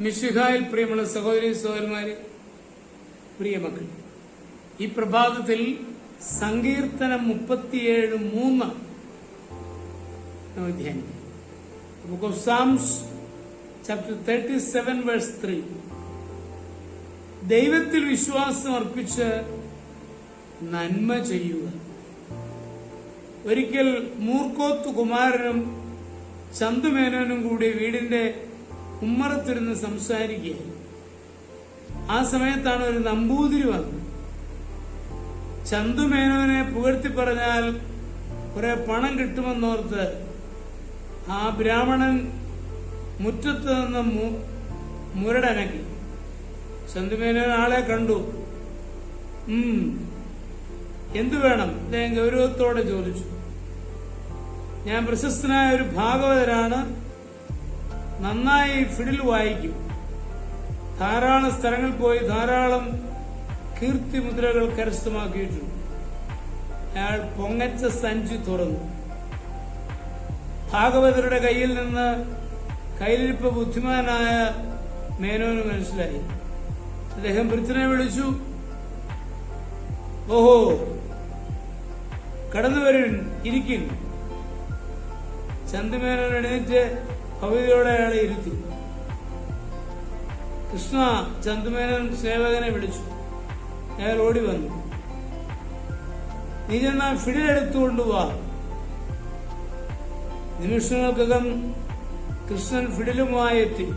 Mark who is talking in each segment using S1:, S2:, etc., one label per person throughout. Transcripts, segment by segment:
S1: മിശിഹായിൽ പ്രിയമുള്ള സഹോദരി സഹോദരന്മാരെ, പ്രിയ മക്കൾ, ഈ പ്രഭാതത്തിൽ സങ്കീർത്തനം 37:3 ധ്യാനിക്കും. Book of Psalms chapter 37 verse 3. ദൈവത്തിൽ വിശ്വാസം അർപ്പിച്ച് നന്മ ചെയ്യുക. ഒരിക്കൽ മൂർക്കോത്ത് കുമാരനും ചന്തുമേനോനും കൂടി വീടിന്റെ ഉമ്മറത്തിരുന്ന് സംസാരിക്കുകയായി. ആ സമയത്താണ് ഒരു നമ്പൂതിരി വന്നത്. ചന്തുമേനോനെ പുകഴ്ത്തി പറഞ്ഞാൽ കുറെ പണം കിട്ടുമെന്നോർത്ത് ആ ബ്രാഹ്മണൻ മുറ്റത്ത് നിന്ന് മുരടനക്കി. ചന്തുമേനോൻ ആളെ കണ്ടു. എന്തു വേണം? അദ്ദേഹം ഗൗരവത്തോടെ ചോദിച്ചു. ഞാൻ പ്രശസ്തനായ ഒരു ഭാഗവതരാണ്, നന്നായി ഫിഡിൽ വായിക്കും, ധാരാളം സ്ഥലങ്ങളിൽ പോയി ധാരാളം കീർത്തി മുദ്രകൾ കരസ്ഥമാക്കിയിട്ടുണ്ട്. അയാൾ പൊങ്ങച്ച സഞ്ചി തുറന്നു. ഭാഗവതരുടെ കയ്യിൽ നിന്ന് കയ്യിലിരിപ്പ് ബുദ്ധിമാനായ മേനോന് മനസ്സിലായി. അദ്ദേഹം വൃത്തിനെ വിളിച്ചു. ഓഹോ, കടന്നു വരും, ഇരിക്കും. ചന്തുമേനോൻ എഴുന്നേറ്റ് ഭവതിയോടെ അയാളെ ഇരുത്തി. കൃഷ്ണ, ചന്തുമേനോൻ സേവകനെ വിളിച്ചു. അയാൾ ഓടി വന്നു. നീ ചെന്നാ ഫിഡിലെടുത്തുകൊണ്ടുവാ. നിമിഷങ്ങൾക്കകം കൃഷ്ണൻ ഫിഡിലുമായി എത്തി.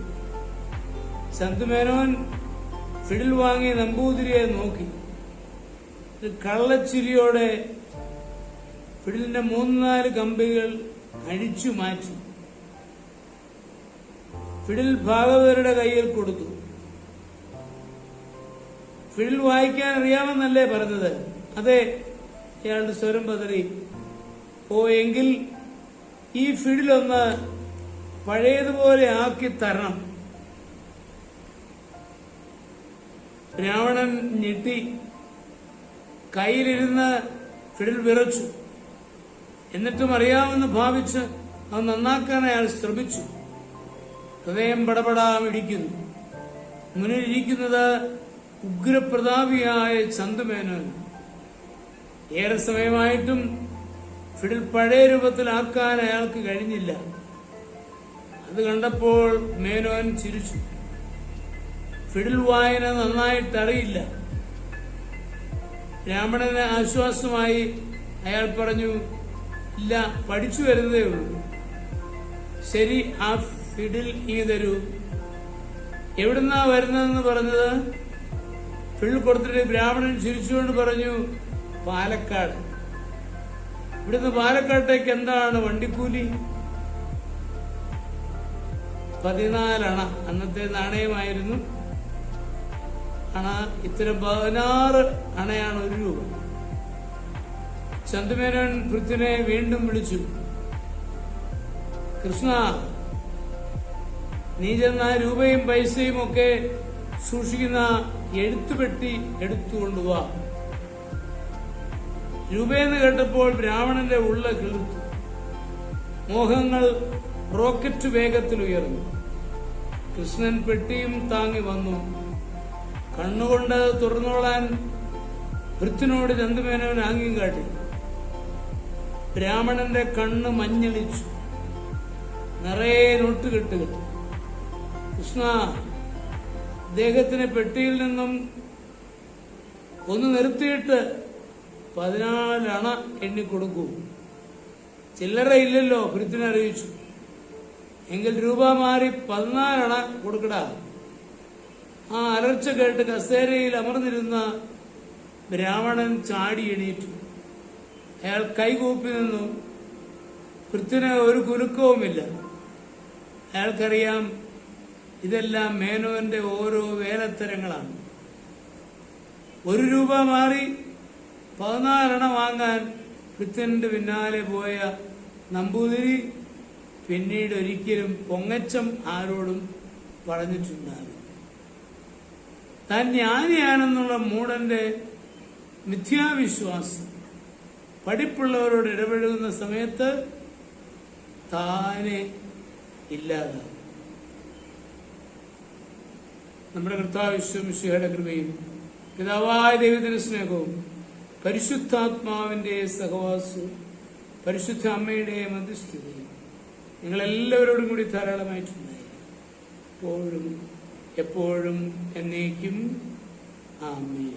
S1: ചന്തുമേനോൻ ഫിഡിൽ വാങ്ങി നമ്പൂതിരിയെ നോക്കി. കള്ളച്ചിരിയോടെ ഫിഡിലിന്റെ 3-4 കമ്പികൾ അഴിച്ചു മാറ്റി. ഫിഡിൽ ഭാഗവതരുടെ കയ്യിൽ കൊടുത്തു. ഫിഡിൽ വായിക്കാൻ അറിയാമെന്നല്ലേ പറഞ്ഞത്? അതെ. അയാളുടെ സ്വരം പതറി. ഓ, എങ്കിൽ ഈ ഫിഡിലൊന്ന് പഴയതുപോലെ ആക്കി തരണം. രാവണൻ ഞെട്ടി. കയ്യിലിരുന്ന് ഫിഡിൽ വിറച്ചു. എന്നിട്ടും അറിയാമെന്ന് ഭാവിച്ച് അത് നന്നാക്കാൻ അയാൾ ശ്രമിച്ചു. ഹൃദയം പടപടാമിടിക്കുന്നു. മുന്നിലിരിക്കുന്നത് ഉഗ്രപ്രതാപിയായ ചന്തുമേനോൻ. ഏറെ സമയമായിട്ടും ഫിഡിൽ പഴയ രൂപത്തിലാക്കാൻ അയാൾക്ക് കഴിഞ്ഞില്ല. അത് കണ്ടപ്പോൾ മേനോൻ ചിരിച്ചു. ഫിഡിൽ വായന നന്നായിട്ടറിയില്ല. ബ്രാഹ്മണന് ആശ്വാസമായി അയാൾ പറഞ്ഞു, ഇല്ല, പഠിച്ചു വരുന്നതേ ഉള്ളൂ. ശരി, ആ ഫിഡിൽ ഇങ്ങ് തരൂ. എവിടുന്നാ വരുന്നതെന്ന് പറഞ്ഞത്? ഫിഡിൽ കൊടുത്തിട്ട് ബ്രാഹ്മണൻ ചിരിച്ചുകൊണ്ട് പറഞ്ഞു, പാലക്കാട്. ഇവിടുന്ന് പാലക്കാട്ടേക്ക് എന്താണ് വണ്ടിക്കൂലി? 14 അണ. അന്നത്തെ നാണയമായിരുന്നു. അണ ഇത്തരം 16 അണയാണ് 1 രൂപ. ചന്തുമേനോൻ പൃഥ്വിനെ വീണ്ടും വിളിച്ചു. കൃഷ്ണ, നീ ചെന്ന രൂപയും പൈസയും ഒക്കെ സൂക്ഷിക്കുന്ന എഴുത്തുപെട്ടി എടുത്തുകൊണ്ടുവാ. രൂപയെന്ന് കേട്ടപ്പോൾ ബ്രാഹ്മണന്റെ ഉള്ള കിളിർത്തു. മോഹങ്ങൾ റോക്കറ്റ് വേഗത്തിൽ ഉയർന്നു. കൃഷ്ണൻ പെട്ടിയും താങ്ങി വന്നു. കണ്ണുകൊണ്ട് തുറന്നോളാൻ പൃഥ്വിനോട് ചന്തുമേനോൻ ആംഗ്യം കാട്ടി. ബ്രാഹ്മണന്റെ കണ്ണ് മഞ്ഞളിച്ചു. നിറയെ നോട്ടുകെട്ടുകൾ. കൃഷ്ണ, അദ്ദേഹത്തിന് പെട്ടിയിൽ നിന്നും ഒന്ന് നിർത്തിയിട്ട് 14 അണ എണ്ണിക്കൊടുക്കൂ. ചില്ലറ ഇല്ലല്ലോ, പൃഥ്വിനെ അറിയിച്ചു. എങ്കിൽ രൂപ മാറി 14 അണ കൊടുക്കടാ. ആ അലർച്ച കേട്ട് കസേരയിൽ അമർന്നിരുന്ന ബ്രാഹ്മണൻ ചാടി എണീറ്റു. അയാൾ കൈകൂപ്പി നിന്നു. പൃഥ്വിന് ഒരു കുലുക്കവുമില്ല. അയാൾക്കറിയാം, ഇതെല്ലാം മേനോന്റെ ഓരോ വേലത്തരങ്ങളാണ്. 1 രൂപ മാറി 14 അണ വാങ്ങാൻ പൃഥ്വിന്റെ പിന്നാലെ പോയ നമ്പൂതിരി പിന്നീട് ഒരിക്കലും പൊങ്ങച്ചം ആരോടും പറഞ്ഞിട്ടുണ്ടാകും. താൻ ജ്ഞാനിയാണെന്നുള്ള മൂഢന്റെ മിഥ്യാവിശ്വാസം പഠിപ്പുള്ളവരോട് ഇടപഴകുന്ന സമയത്ത് താനെ ഇല്ലാതാവും. നമ്മുടെ കർത്താവ് യേശുമിശിഹായുടെ കൃപയും പിതാവായ ദൈവത്തിന്റെ സ്നേഹവും പരിശുദ്ധാത്മാവിന്റെ സഹവാസവും പരിശുദ്ധ അമ്മയുടെ മധ്യസ്ഥതയും നിങ്ങളെല്ലാവരോടും കൂടി ധാരാളമായിട്ടുണ്ടായി എപ്പോഴും എപ്പോഴും എന്നേക്കും ആമേൻ.